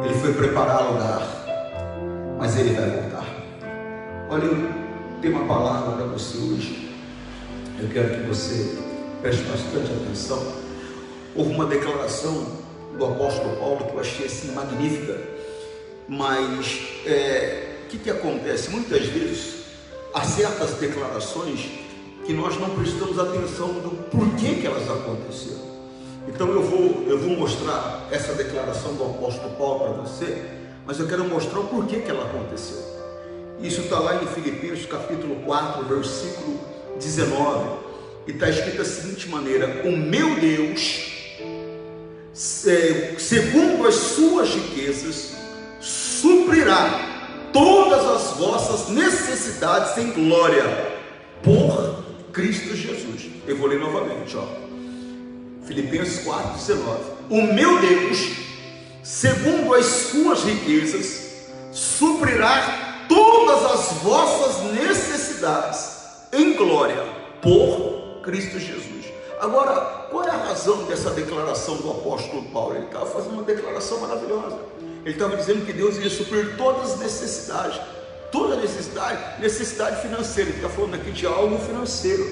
Ele foi preparar lugar, mas Ele vai voltar. Olha, eu tenho uma palavra para você hoje. Eu quero que você preste bastante atenção. Houve uma declaração do apóstolo Paulo que eu achei assim magnífica, mas o que acontece? Muitas vezes há certas declarações que nós não prestamos atenção do porquê que elas aconteceram. Então eu vou mostrar essa declaração do apóstolo Paulo para você, mas eu quero mostrar o porquê que ela aconteceu. Isso está lá em Filipenses capítulo 4, versículo 19, e está escrito da seguinte maneira: o meu Deus, segundo as suas riquezas, suprirá todas as vossas necessidades em glória, por Cristo Jesus. Eu vou ler novamente, Filipenses 4, 19. O meu Deus, segundo as suas riquezas, suprirá todas as vossas necessidades em glória, por Cristo Jesus. Agora, qual é a razão dessa declaração do apóstolo Paulo? Ele estava fazendo uma declaração maravilhosa. Ele estava dizendo que Deus ia suprir todas as necessidades, toda necessidade financeira. Ele está falando aqui de algo financeiro,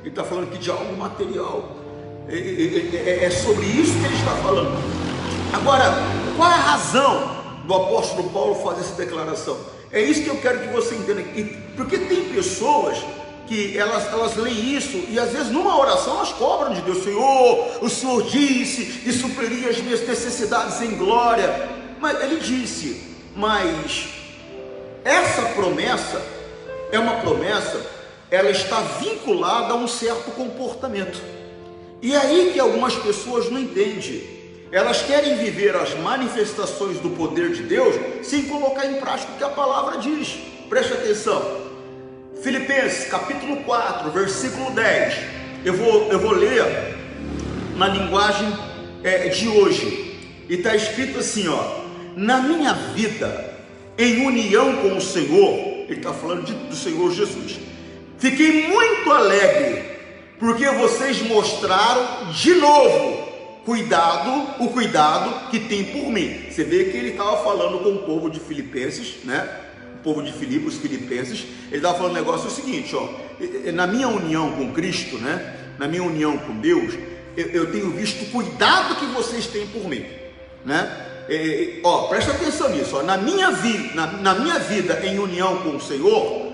ele está falando aqui de algo material. É sobre isso que ele está falando. Agora, qual é a razão do apóstolo Paulo fazer essa declaração? É isso que eu quero que você entenda. Porque tem pessoas que elas leem isso e às vezes numa oração elas cobram de Deus: Senhor, o Senhor disse que supriria as minhas necessidades em glória. Mas ele disse, mas essa promessa é uma promessa, ela está vinculada a um certo comportamento. E é aí que algumas pessoas não entendem. Elas querem viver as manifestações do poder de Deus sem colocar em prática o que a palavra diz. Preste atenção. Filipenses capítulo 4, versículo 10. Eu vou ler na linguagem de hoje. E está escrito assim, na minha vida em união com o Senhor, ele está falando do Senhor Jesus, fiquei muito alegre, porque vocês mostraram de novo o cuidado que tem por mim. Você vê que ele estava falando com o povo de Filipenses, né? O povo de Filipos, os filipenses. Ele estava falando o negócio seguinte, na minha união com Cristo, né? Na minha união com Deus, eu tenho visto o cuidado que vocês têm por mim, né? Presta atenção nisso, na minha vida em união com o Senhor,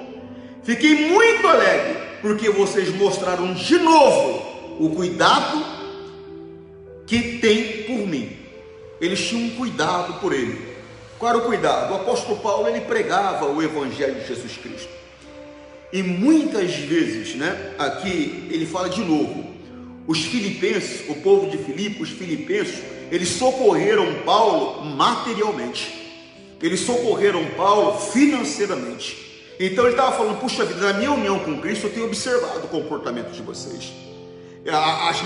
fiquei muito alegre, porque vocês mostraram de novo o cuidado que tem por mim. Eles tinham um cuidado por ele. Qual era o cuidado? O apóstolo Paulo, ele pregava o evangelho de Jesus Cristo, e muitas vezes, né, aqui ele fala de novo, os filipenses, o povo de Filipe, os filipenses, eles socorreram Paulo materialmente, eles socorreram Paulo financeiramente. Então ele estava falando: puxa vida, na minha união com Cristo eu tenho observado o comportamento de vocês. As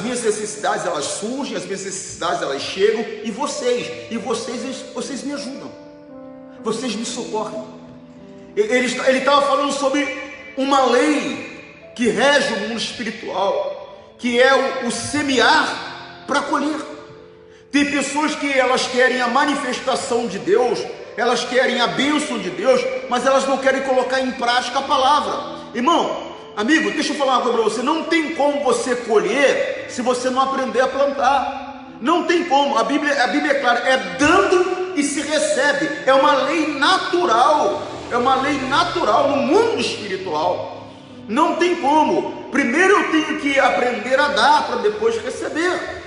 minhas necessidades, elas surgem, as minhas necessidades, elas chegam, e vocês me ajudam, vocês me socorrem. Ele estava falando sobre uma lei que rege o mundo espiritual, que é o semear para colher. Tem pessoas que elas querem a manifestação de Deus, elas querem a bênção de Deus, mas elas não querem colocar em prática a palavra. Irmão, amigo, deixa eu falar uma coisa para você: não tem como você colher se você não aprender a plantar. Não tem como. A Bíblia é clara: é dando e se recebe. É uma lei natural, no mundo espiritual. Não tem como. Primeiro eu tenho que aprender a dar para depois receber.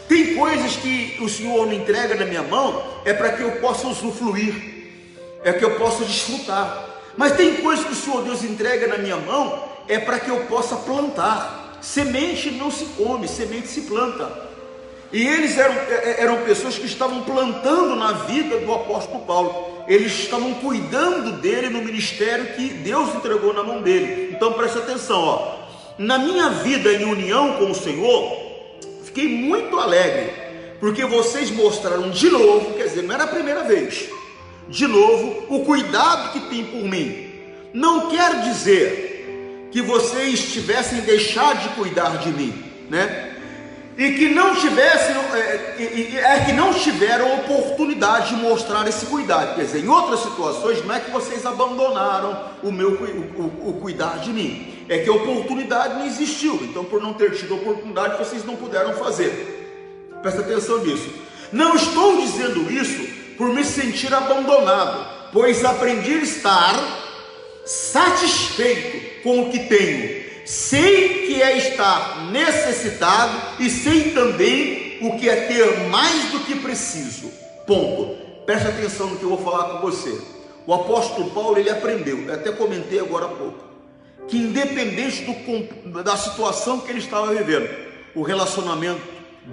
Tem coisas que o Senhor me entrega na minha mão, é para que eu possa usufruir, é que eu possa desfrutar. Mas tem coisas que o Senhor Deus entrega na minha mão, é para que eu possa plantar. Semente não se come, semente se planta. E eles eram pessoas que estavam plantando na vida do apóstolo Paulo. Eles estavam cuidando dele no ministério que Deus entregou na mão dele. Então preste atenção, na minha vida em união com o Senhor, fiquei muito alegre, porque vocês mostraram de novo, quer dizer, não era a primeira vez, de novo, o cuidado que tem por mim. Não quer dizer que vocês tivessem deixado de cuidar de mim, né? e que não tivessem, que não tiveram oportunidade de mostrar esse cuidado. Quer dizer, em outras situações, não é que vocês abandonaram o cuidar de mim, é que a oportunidade não existiu. Então, por não ter tido oportunidade, vocês não puderam fazer. Presta atenção nisso. Não estou dizendo isso por me sentir abandonado, pois aprendi a estar satisfeito com o que tenho. Sei que é estar necessitado e sei também o que é ter mais do que preciso. Ponto. Presta atenção no que eu vou falar com você. O apóstolo Paulo, ele aprendeu, eu até comentei agora há pouco, que independente da situação que ele estava vivendo, o relacionamento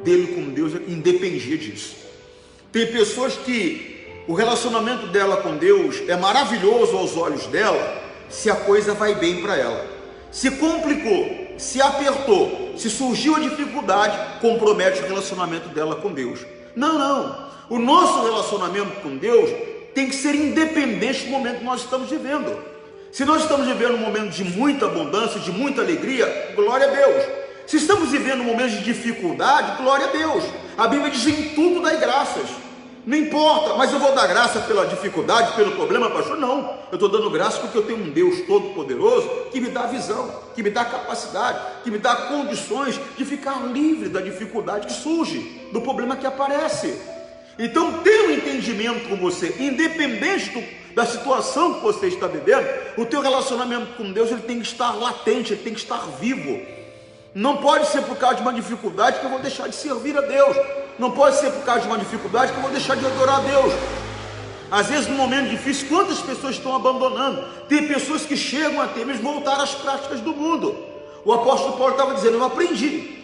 dele com Deus independia disso. Tem pessoas que o relacionamento dela com Deus é maravilhoso aos olhos dela se a coisa vai bem para ela. Se complicou, se apertou, se surgiu a dificuldade, compromete o relacionamento dela com Deus. Não. O nosso relacionamento com Deus tem que ser independente do momento que nós estamos vivendo. Se nós estamos vivendo um momento de muita abundância, de muita alegria, glória a Deus. Se estamos vivendo um momento de dificuldade, glória a Deus. A Bíblia diz: em tudo dai graças. Não importa, mas eu vou dar graça pela dificuldade, pelo problema, pastor? Não, eu estou dando graça porque eu tenho um Deus todo-poderoso que me dá visão, que me dá capacidade, que me dá condições de ficar livre da dificuldade que surge, do problema que aparece. Então, tenha um entendimento com você, independente da situação que você está vivendo, o teu relacionamento com Deus, ele tem que estar latente, ele tem que estar vivo. Não pode ser por causa de uma dificuldade que eu vou deixar de servir a Deus. Não pode ser por causa de uma dificuldade que eu vou deixar de adorar a Deus. Às vezes, no momento difícil, quantas pessoas estão abandonando? Tem pessoas que chegam até mesmo voltar às práticas do mundo. O apóstolo Paulo estava dizendo: eu aprendi.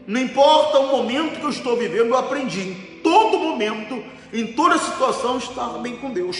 Não importa o momento que eu estou vivendo, eu aprendi. Em todo momento, em toda situação, estar bem com Deus.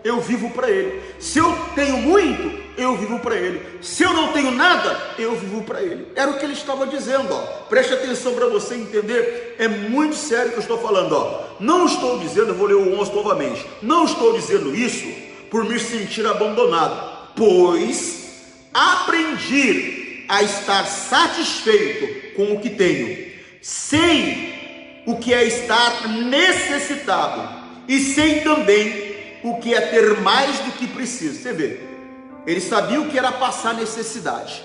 Eu vivo para Ele. Se eu tenho muito, eu vivo para Ele. Se eu não tenho nada, eu vivo para Ele. Era o que ele estava dizendo, ó. Preste atenção para você entender. É muito sério o que eu estou falando, ó. Não estou dizendo, eu vou ler o 11 novamente. Não estou dizendo isso por me sentir abandonado, pois aprendi a estar satisfeito com o que tenho. Sei o que é estar necessitado e sei também o que é ter mais do que precisa. Você vê, ele sabia o que era passar necessidade,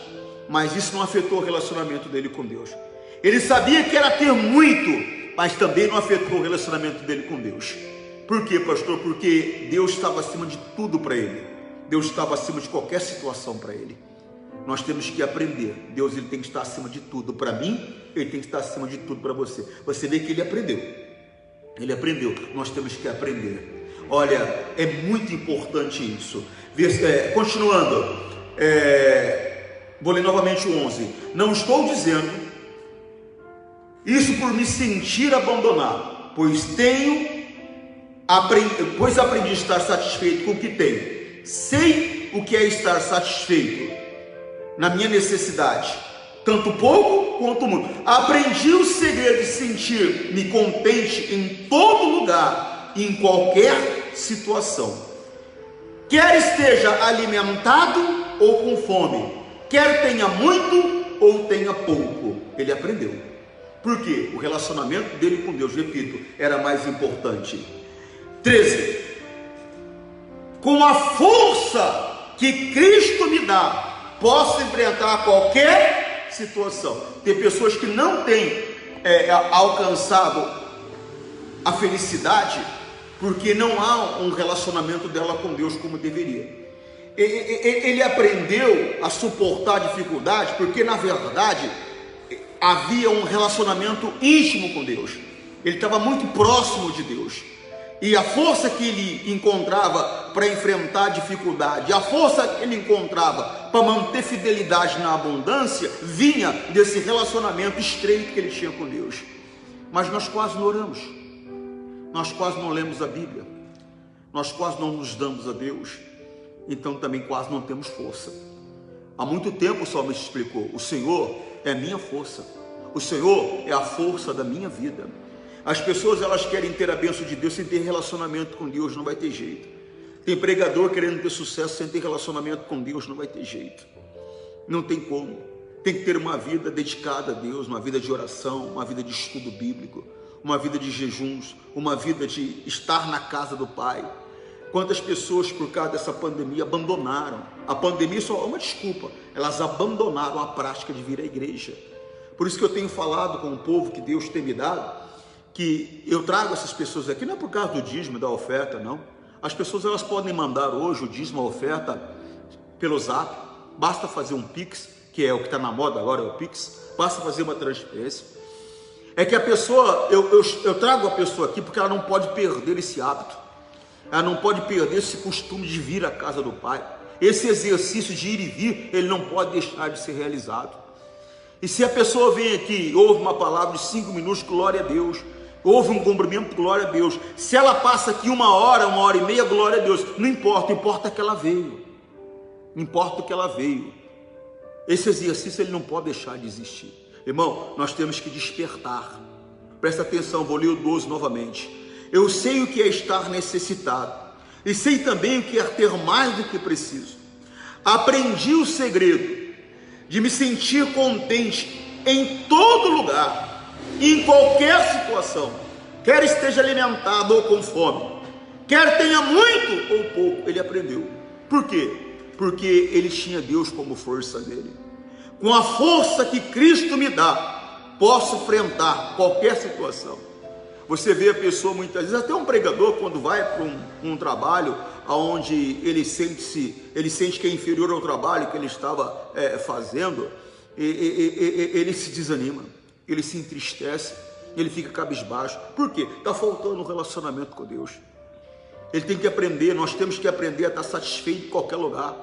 mas isso não afetou o relacionamento dele com Deus. Ele sabia que era ter muito, mas também não afetou o relacionamento dele com Deus. Por quê, pastor? Porque Deus estava acima de tudo para ele. Deus estava acima de qualquer situação para ele. Nós temos que aprender. Deus, ele tem que estar acima de tudo para mim, ele tem que estar acima de tudo para você. Você vê que ele aprendeu. Ele aprendeu. Nós temos que aprender. Olha, é muito importante isso. Continuando, vou ler novamente o 11. Não estou dizendo isso por me sentir abandonado, pois aprendi a estar satisfeito com o que tenho. Sei o que é estar satisfeito na minha necessidade, tanto pouco quanto muito. Aprendi o segredo de sentir-me contente em todo lugar e em qualquer situação, quer esteja alimentado ou com fome, quer tenha muito ou tenha pouco. Ele aprendeu. Por quê? O relacionamento dele com Deus, repito, era mais importante. 13. Com a força que Cristo me dá, posso enfrentar qualquer situação. Tem pessoas que não têm alcançado a felicidade porque não há um relacionamento dela com Deus como deveria. Ele aprendeu a suportar a dificuldade porque, na verdade, havia um relacionamento íntimo com Deus. Ele estava muito próximo de Deus. E a força que ele encontrava para enfrentar a dificuldade, a força que ele encontrava para manter fidelidade na abundância, vinha desse relacionamento estreito que ele tinha com Deus. Mas nós quase não oramos. Nós quase não lemos a Bíblia, nós quase não nos damos a Deus, então também quase não temos força. Há muito tempo o salmista explicou: o Senhor é a minha força, o Senhor é a força da minha vida. As pessoas, elas querem ter a bênção de Deus sem ter relacionamento com Deus, não vai ter jeito. Tem pregador querendo ter sucesso sem ter relacionamento com Deus, não vai ter jeito. Não tem como. tem que ter uma vida dedicada a Deus, uma vida de oração, uma vida de estudo bíblico, uma vida de jejuns, uma vida de estar na casa do Pai. Quantas pessoas por causa dessa pandemia abandonaram? A pandemia só é uma desculpa, elas abandonaram a prática de vir à igreja. Por isso que eu tenho falado com o povo que Deus tem me dado, que eu trago essas pessoas aqui, não é por causa do dízimo, da oferta, não. As pessoas elas podem mandar hoje o dízimo, a oferta pelo Zap, basta fazer um Pix, que é o que está na moda agora, é o Pix, basta fazer uma transferência. É que a pessoa, eu trago a pessoa aqui porque ela não pode perder esse hábito, ela não pode perder esse costume de vir à casa do Pai, esse exercício de ir e vir, ele não pode deixar de ser realizado. E se a pessoa vem aqui, ouve uma palavra de 5 minutos, glória a Deus, ouve um cumprimento, glória a Deus, se ela passa aqui 1 hora, 1h30, glória a Deus, não importa, importa que ela veio, não importa o que ela veio. Esse exercício ele não pode deixar de existir. Irmão, nós temos que despertar. Presta atenção, vou ler o 12 novamente. Eu sei o que é estar necessitado, e sei também o que é ter mais do que preciso. Aprendi o segredo de me sentir contente em todo lugar, em qualquer situação, quer esteja alimentado ou com fome, quer tenha muito ou pouco. Ele aprendeu. Por quê? Porque ele tinha Deus como força dele. Com a força que Cristo me dá, posso enfrentar qualquer situação. Você vê a pessoa muitas vezes, até um pregador, quando vai para um trabalho onde ele sente que é inferior ao trabalho que ele estava fazendo, ele se desanima, ele se entristece, ele fica cabisbaixo. Por quê? Está faltando um relacionamento com Deus. Ele tem que aprender, nós temos que aprender a estar satisfeito em qualquer lugar.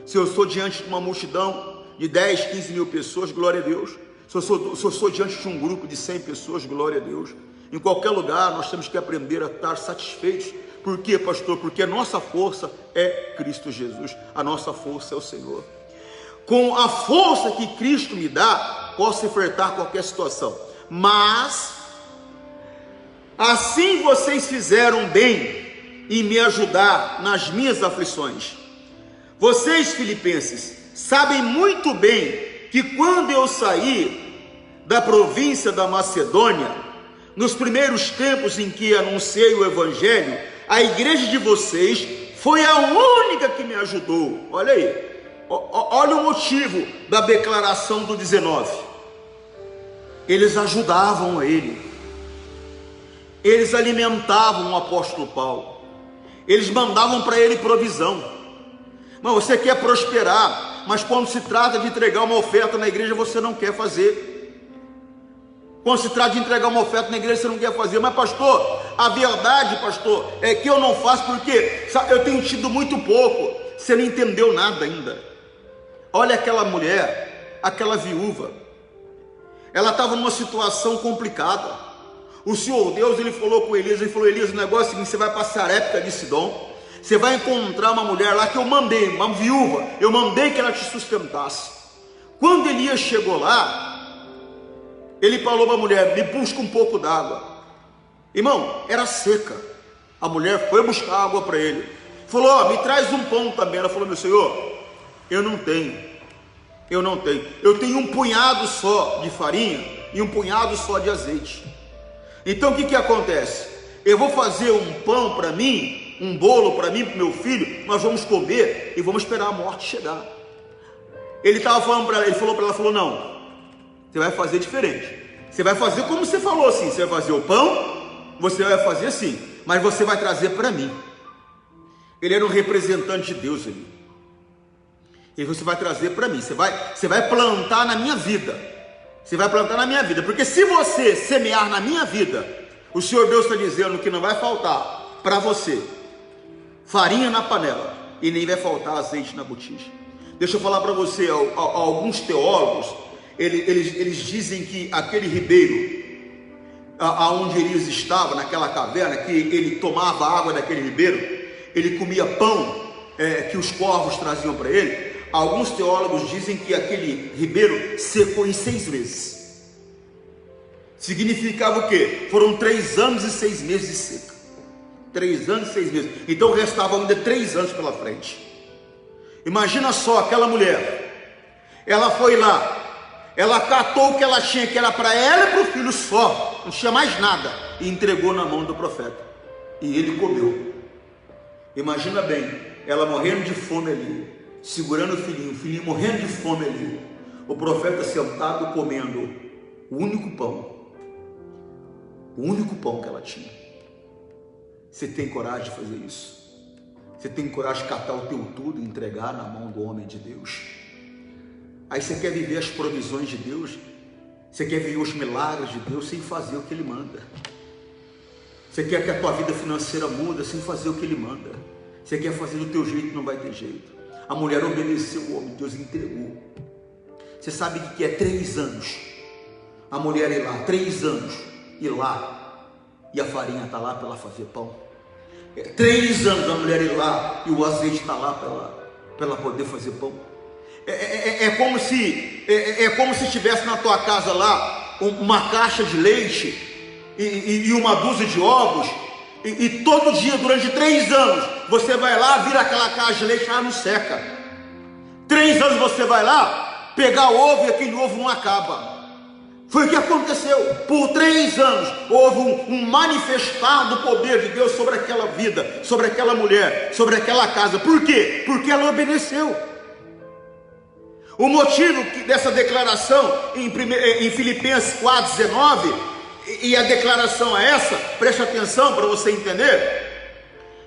Se eu estou diante de uma multidão de 10, 15 mil pessoas, glória a Deus. Se eu sou diante de um grupo de 100 pessoas, glória a Deus. Em qualquer lugar nós temos que aprender a estar satisfeitos. Por quê, pastor? Porque a nossa força é Cristo Jesus, a nossa força é o Senhor. Com a força que Cristo me dá, posso enfrentar qualquer situação. Mas, assim vocês fizeram bem em me ajudar nas minhas aflições. Vocês, filipenses, sabem muito bem que quando eu saí da província da Macedônia, nos primeiros tempos em que anunciei o Evangelho, a igreja de vocês foi a única que me ajudou. Olha aí, olha o motivo da declaração do 19. Eles ajudavam a ele, eles alimentavam o apóstolo Paulo, eles mandavam para ele provisão. Mas você quer prosperar, mas quando se trata de entregar uma oferta na igreja, você não quer fazer. Quando se trata de entregar uma oferta na igreja, você não quer fazer. Mas pastor, a verdade, pastor, é que eu não faço porque eu tenho tido muito pouco. Você não entendeu nada ainda. Olha aquela mulher, aquela viúva, ela estava numa situação complicada. O Senhor Deus, ele falou com Elias, o negócio é o seguinte: você vai passar a época de Sidom, você vai encontrar uma mulher lá que eu mandei, uma viúva, eu mandei que ela te sustentasse. Quando Elias chegou lá, ele falou para a mulher: me busca um pouco d'água. Irmão, era seca. A mulher foi buscar água para ele, falou: me traz um pão também. Ela falou: meu senhor, eu não tenho, eu tenho um punhado só de farinha e um punhado só de azeite. Então o que acontece? Eu vou fazer um pão para mim, um bolo para mim, para o meu filho, nós vamos comer e vamos esperar a morte chegar. Ele estava falando para ela, ele falou para ela, falou: não, você vai fazer diferente, você vai fazer como você falou assim, você vai fazer o pão, você vai fazer assim, mas você vai trazer para mim. Ele era um representante de Deus ali, e você vai trazer para mim, você vai plantar na minha vida, você vai plantar na minha vida, porque se você semear na minha vida, o Senhor Deus está dizendo que não vai faltar para você farinha na panela e nem vai faltar azeite na botija. Deixa eu falar para você, alguns teólogos, eles dizem que aquele ribeiro, aonde Elias estava, naquela caverna, que ele tomava água daquele ribeiro, ele comia pão que os corvos traziam para ele. Alguns teólogos dizem que aquele ribeiro secou em 6 meses. Significava o quê? Foram 3 anos e 6 meses de seca. 3 anos e 6 meses. Então restavam ainda 3 anos pela frente. Imagina só aquela mulher. Ela foi lá, ela catou o que ela tinha, que era para ela e para o filho só, não tinha mais nada, e entregou na mão do profeta, e ele comeu. Imagina bem, ela morrendo de fome ali, segurando o filhinho morrendo de fome ali, o profeta sentado comendo o único pão que ela tinha. Você tem coragem de fazer isso? Você tem coragem de catar o teu tudo e entregar na mão do homem de Deus? Aí você quer viver as provisões de Deus, você quer viver os milagres de Deus sem fazer o que Ele manda. Você quer que a tua vida financeira muda sem fazer o que Ele manda. Você quer fazer do teu jeito, não vai ter jeito. A mulher obedeceu o homem, Deus entregou. Você sabe o que é 3 anos? A mulher ir lá, 3 anos, ir lá, e a farinha está lá para ela fazer pão. 3 anos a mulher ir lá, e o azeite está lá para ela poder fazer pão. É como se tivesse na tua casa lá uma caixa de leite e uma dúzia de ovos, e todo dia durante 3 anos você vai lá, vira aquela caixa de leite, não seca. 3 anos você vai lá pegar o ovo e aquele ovo não acaba. Foi o que aconteceu. Por 3 anos houve um manifestar do poder de Deus sobre aquela vida, sobre aquela mulher, sobre aquela casa. Por quê? Porque ela obedeceu. O motivo dessa declaração em Filipenses 4,19, e a declaração é essa, preste atenção para você entender.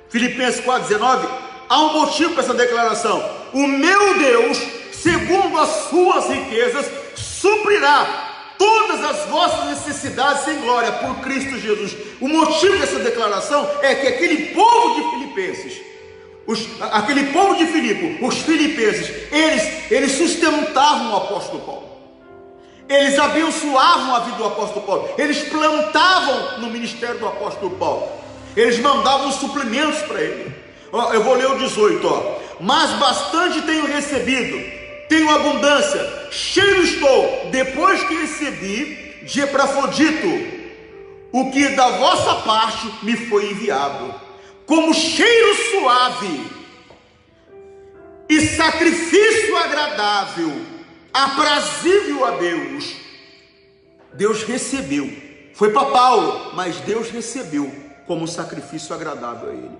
Filipenses 4,19, há um motivo para essa declaração: o meu Deus, segundo as suas riquezas, suprirá todas as vossas necessidades em glória por Cristo Jesus. O motivo dessa declaração é que aquele povo de Filipenses, aquele povo de Filipe, os filipenses, eles sustentavam o apóstolo Paulo, eles abençoavam a vida do apóstolo Paulo, eles plantavam no ministério do apóstolo Paulo, eles mandavam suplementos para ele. Eu vou ler o 18, mas bastante tenho recebido, tenho abundância, cheio estou, depois que recebi de Epafrodito o que da vossa parte me foi enviado, como cheiro suave e sacrifício agradável, aprazível a Deus. Deus recebeu, foi para Paulo, mas Deus recebeu como sacrifício agradável a Ele.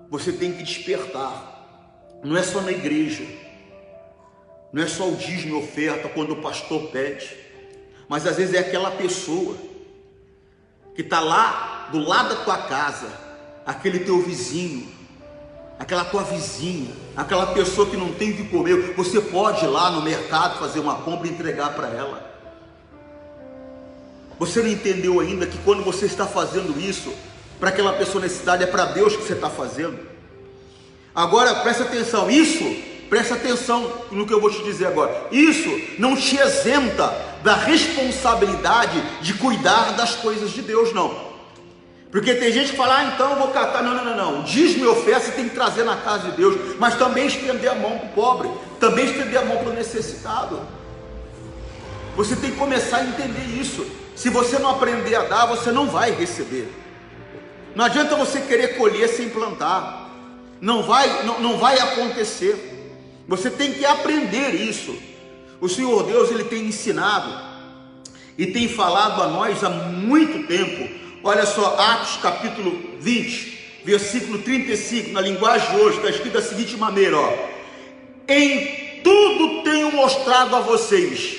Você tem que despertar, não é só na igreja, não é só o dízimo e oferta quando o pastor pede, mas às vezes é aquela pessoa que está lá do lado da tua casa, aquele teu vizinho, aquela tua vizinha, aquela pessoa que não tem o que comer. Você pode ir lá no mercado fazer uma compra e entregar para ela. Você não entendeu ainda que quando você está fazendo isso para aquela pessoa necessitada, é para Deus que você está fazendo? Agora presta atenção no que eu vou te dizer agora. Isso não te isenta da responsabilidade de cuidar das coisas de Deus, não. Porque tem gente que fala, então eu vou catar. Não. Dízimo e oferta você tem que trazer na casa de Deus, mas também estender a mão para o pobre, também estender a mão para o necessitado. Você tem que começar a entender isso. Se você não aprender a dar, você não vai receber. Não adianta você querer colher sem plantar. Não vai acontecer. Você tem que aprender isso. O Senhor Deus, Ele tem ensinado e tem falado a nós há muito tempo. Olha só, Atos capítulo 20, versículo 35, na linguagem de hoje, está escrito da seguinte maneira, em tudo tenho mostrado a vocês,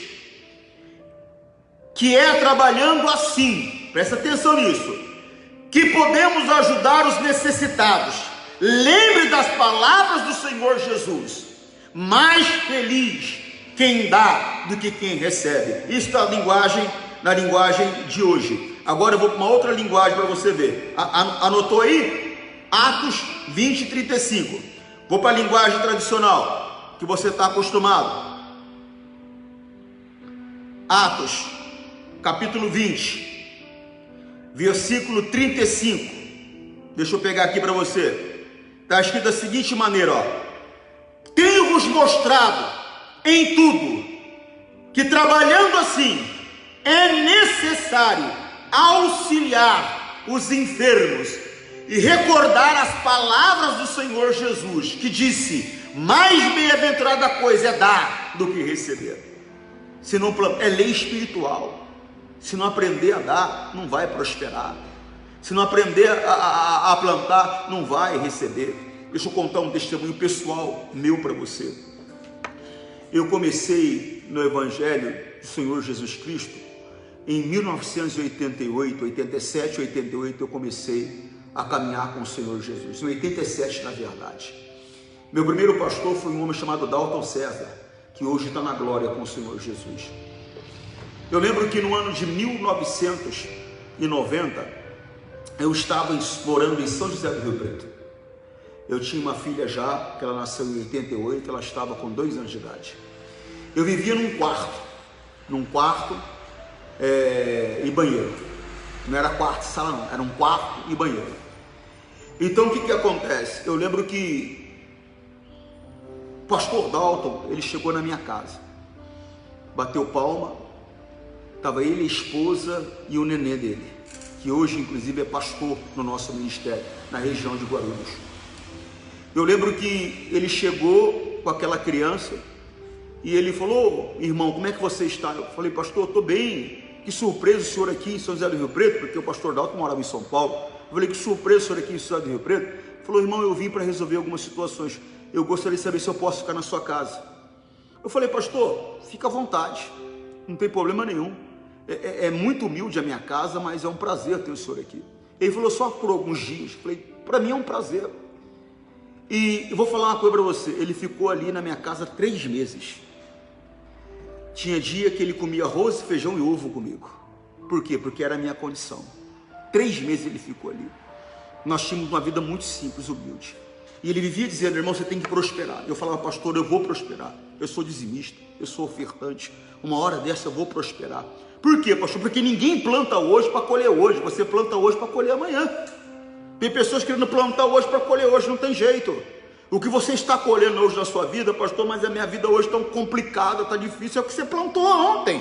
que é trabalhando assim, presta atenção nisso, que podemos ajudar os necessitados. Lembre das palavras do Senhor Jesus, mais feliz quem dá do que quem recebe. Isso está na linguagem de hoje. Agora eu vou para uma outra linguagem para você ver. Anotou aí? Atos 20, 35. Vou para a linguagem tradicional, que você está acostumado. Atos, capítulo 20, versículo 35. Deixa eu pegar aqui para você. Está escrito da seguinte maneira, tenho-vos mostrado em tudo, que trabalhando assim, é necessário auxiliar os enfermos e recordar as palavras do Senhor Jesus, que disse, mais bem-aventurada coisa é dar do que receber. Se não plantar, é lei espiritual. Se não aprender a dar, não vai prosperar. Se não aprender a plantar, não vai receber. Deixa eu contar um testemunho pessoal meu para você. Eu comecei no Evangelho do Senhor Jesus Cristo em 1988, 87, 88 eu comecei a caminhar com o Senhor Jesus, em 87 na verdade. Meu primeiro pastor foi um homem chamado Dalton César, que hoje está na glória com o Senhor Jesus. Eu lembro que no ano de 1990, eu estava morando em São José do Rio Preto. Eu tinha uma filha já, que ela nasceu em 88, ela estava com 2 anos de idade. Eu vivia num quarto e banheiro. Não era quarto e sala não, era um quarto e banheiro. Então o que acontece? Eu lembro que o pastor Dalton, ele chegou na minha casa, bateu palma, estava ele, a esposa e o nenê dele, que hoje inclusive é pastor no nosso ministério, na região de Guarulhos. Eu lembro que ele chegou com aquela criança e ele falou: irmão, como é que você está? Eu falei: pastor, estou bem. Que surpresa o senhor aqui em São José do Rio Preto, porque o pastor Dalton morava em São Paulo. Eu falei: que surpresa o senhor aqui em São José do Rio Preto. Ele falou: irmão, eu vim para resolver algumas situações, eu gostaria de saber se eu posso ficar na sua casa. Eu falei: pastor, fica à vontade, não tem problema nenhum, é muito humilde a minha casa, mas é um prazer ter o senhor aqui. Ele falou: só por alguns dias. Eu falei: para mim é um prazer. E eu vou falar uma coisa para você, ele ficou ali na minha casa 3 meses. Tinha dia que ele comia arroz, feijão e ovo comigo. Por quê? Porque era a minha condição. 3 meses ele ficou ali. Nós tínhamos uma vida muito simples, humilde. E ele vivia dizendo: irmão, você tem que prosperar. Eu falava: pastor, eu vou prosperar. Eu sou dizimista, eu sou ofertante. Uma hora dessa eu vou prosperar. Por quê, pastor? Porque ninguém planta hoje para colher hoje. Você planta hoje para colher amanhã. Tem pessoas querendo plantar hoje para colher hoje, não tem jeito. O que você está colhendo hoje na sua vida, pastor, mas a minha vida hoje está complicada, está difícil, é o que você plantou ontem,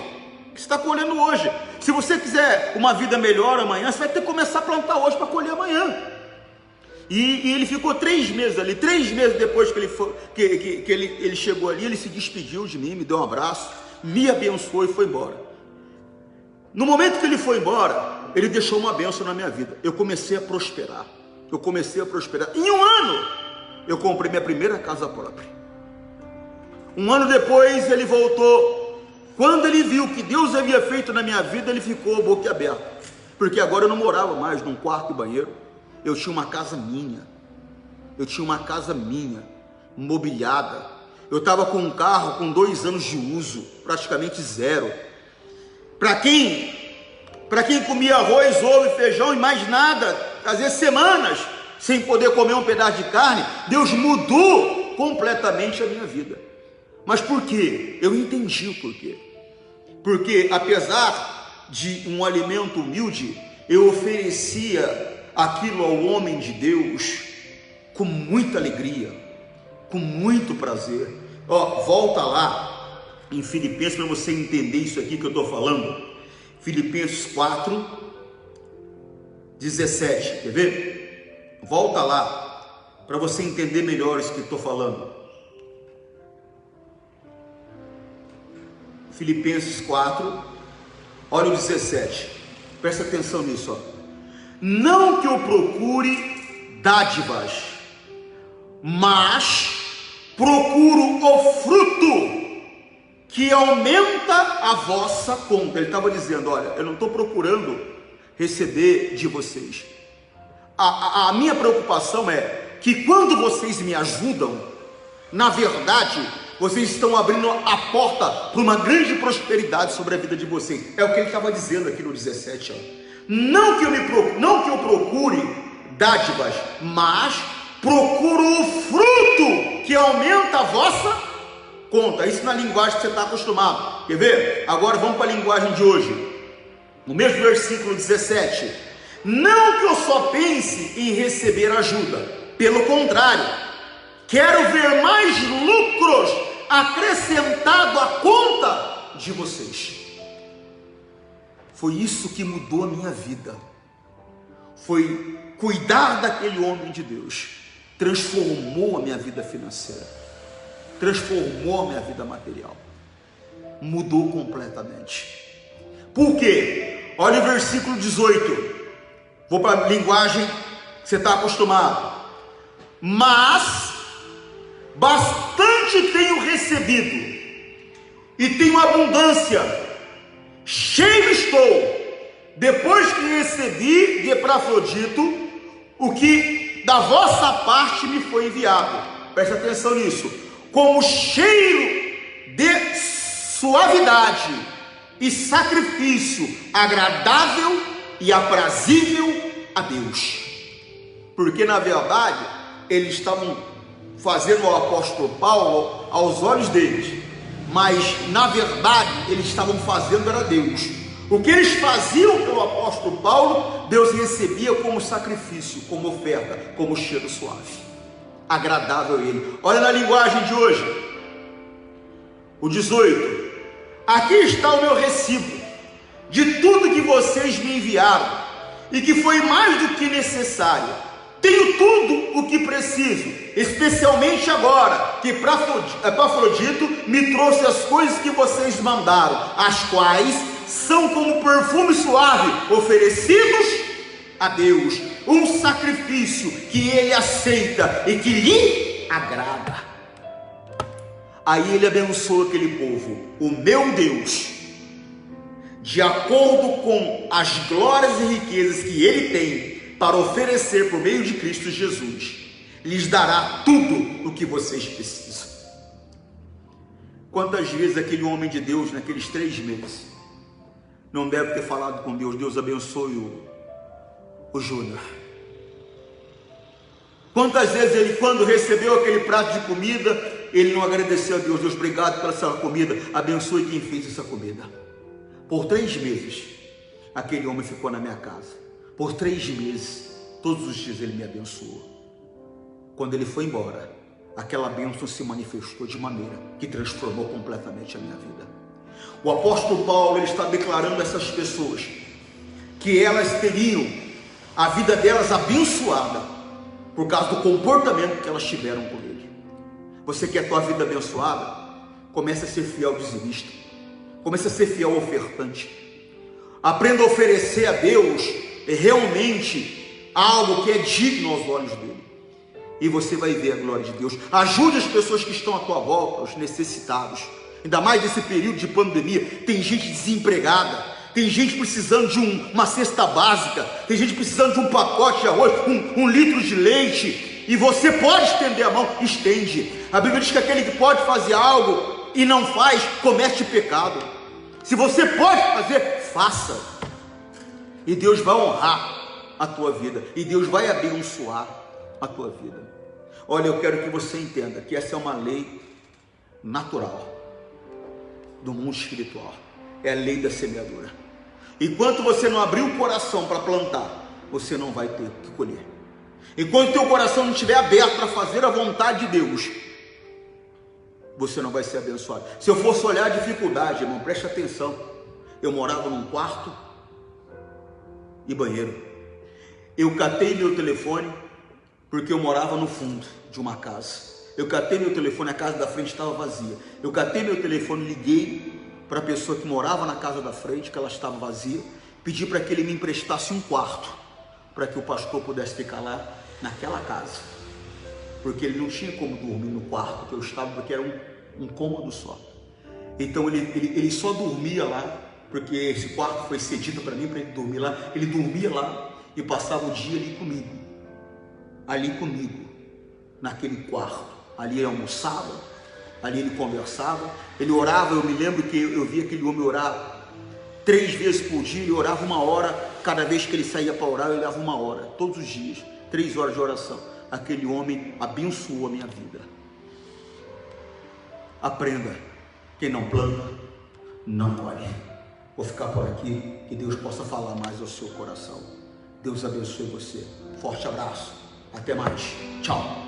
que você está colhendo hoje. Se você quiser uma vida melhor amanhã, você vai ter que começar a plantar hoje para colher amanhã. E ele ficou 3 meses ali. 3 meses depois que ele chegou ali, ele se despediu de mim, me deu um abraço, me abençoou e foi embora. No momento que ele foi embora, ele deixou uma bênção na minha vida. Eu comecei a prosperar. Em 1 ano, eu comprei minha primeira casa própria. 1 ano depois ele voltou. Quando ele viu o que Deus havia feito na minha vida, ele ficou boquiaberto, porque agora eu não morava mais num quarto e banheiro. Eu tinha uma casa minha. Mobiliada. Eu estava com um carro com 2 anos de uso, praticamente zero. Para quem comia arroz, ovo e feijão e mais nada, às vezes semanas sem poder comer um pedaço de carne, Deus mudou completamente a minha vida. Mas por quê? Eu entendi o porquê. Porque apesar de um alimento humilde, eu oferecia aquilo ao homem de Deus com muita alegria, com muito prazer. Volta lá em Filipenses para você entender isso aqui que eu estou falando. Filipenses 4, 17, quer ver? Volta lá, para você entender melhor isso que eu estou falando. Filipenses 4, olha o 17, presta atenção nisso. Não que eu procure dádivas, mas procuro o fruto que aumenta a vossa conta. Ele estava dizendo: olha, eu não estou procurando receber de vocês. A minha preocupação é que quando vocês me ajudam, na verdade, vocês estão abrindo a porta para uma grande prosperidade sobre a vida de vocês. É o que ele estava dizendo aqui no 17. Não que eu procure dádivas, mas procuro o fruto que aumenta a vossa conta. Isso na linguagem que você está acostumado. Quer ver? Agora vamos para a linguagem de hoje. No mesmo versículo 17. Não que eu só pense em receber ajuda, pelo contrário, quero ver mais lucros acrescentado à conta de vocês. Foi isso que mudou a minha vida. Foi cuidar daquele homem de Deus. Transformou a minha vida financeira, transformou a minha vida material. mudou completamente. Por quê? Olha o versículo 18. Vou para a linguagem que você está acostumado. Mas bastante tenho recebido e tenho abundância, cheio estou, depois que recebi de Epafrodito o que da vossa parte me foi enviado. Presta atenção nisso. Como cheiro de suavidade e sacrifício agradável e aprazível a Deus. Porque na verdade eles estavam fazendo o apóstolo Paulo aos olhos deles, mas na verdade eles estavam fazendo era Deus. O que eles faziam pelo apóstolo Paulo, Deus recebia como sacrifício, como oferta, como cheiro suave, agradável a ele. Olha na linguagem de hoje, o 18. Aqui está o meu recibo de tudo que vocês me enviaram, e que foi mais do que necessário. Tenho tudo o que preciso, especialmente agora que Epafrodito me trouxe as coisas que vocês mandaram, as quais são como perfume suave oferecidos a Deus, um sacrifício que ele aceita e que lhe agrada. Aí ele abençoa aquele povo. O meu Deus, de acordo com as glórias e riquezas que ele tem para oferecer por meio de Cristo Jesus, lhes dará tudo o que vocês precisam. Quantas vezes aquele homem de Deus, naqueles 3 meses, não deve ter falado com Deus: Deus abençoe o Júnior. Quantas vezes ele, quando recebeu aquele prato de comida, ele não agradeceu a Deus: Deus, obrigado pela essa comida, abençoe quem fez essa comida. Por 3 meses, aquele homem ficou na minha casa. Por 3 meses, todos os dias ele me abençoou. Quando ele foi embora, aquela bênção se manifestou de maneira que transformou completamente a minha vida. O apóstolo Paulo, ele está declarando a essas pessoas que elas teriam a vida delas abençoada por causa do comportamento que elas tiveram com ele. Você quer a tua vida abençoada? Comece a ser fiel dizimista, comece a ser fiel ofertante, aprenda a oferecer a Deus realmente algo que é digno aos olhos dele, e você vai ver a glória de Deus. Ajude as pessoas que estão à tua volta, os necessitados. Ainda mais nesse período de pandemia, tem gente desempregada, tem gente precisando de uma cesta básica, tem gente precisando de um pacote de arroz, um litro de leite, e você pode estender a mão, estende. A Bíblia diz que aquele que pode fazer algo e não faz, comete pecado. Se você pode fazer, faça, e Deus vai honrar a tua vida, e Deus vai abençoar a tua vida. Olha, eu quero que você entenda que essa é uma lei natural do mundo espiritual, é a lei da semeadura. Enquanto você não abrir o coração para plantar, você não vai ter que colher. Enquanto teu coração não estiver aberto para fazer a vontade de Deus, você não vai ser abençoado. Se eu fosse olhar a dificuldade, irmão, preste atenção. Eu morava num quarto e banheiro. Eu catei meu telefone porque eu morava no fundo de uma casa. Eu catei meu telefone, a casa da frente estava vazia. Eu catei meu telefone, liguei para a pessoa que morava na casa da frente, que ela estava vazia, pedi para que ele me emprestasse um quarto, para que o pastor pudesse ficar lá naquela casa, porque ele não tinha como dormir no quarto que eu estava, porque era um cômodo só. Então ele só dormia lá, porque esse quarto foi cedido para mim, para ele dormir lá. Ele dormia lá e passava o dia ali comigo, naquele quarto. Ali ele almoçava, ali ele conversava, ele orava. Eu me lembro que eu via aquele homem orar 3 vezes por dia. Ele orava 1 hora, cada vez que ele saía para orar, ele orava 1 hora, todos os dias, 3 horas de oração. Aquele homem abençoou a minha vida. Aprenda, quem não planta, não colhe. Vou ficar por aqui, que Deus possa falar mais ao seu coração. Deus abençoe você, forte abraço, até mais, tchau.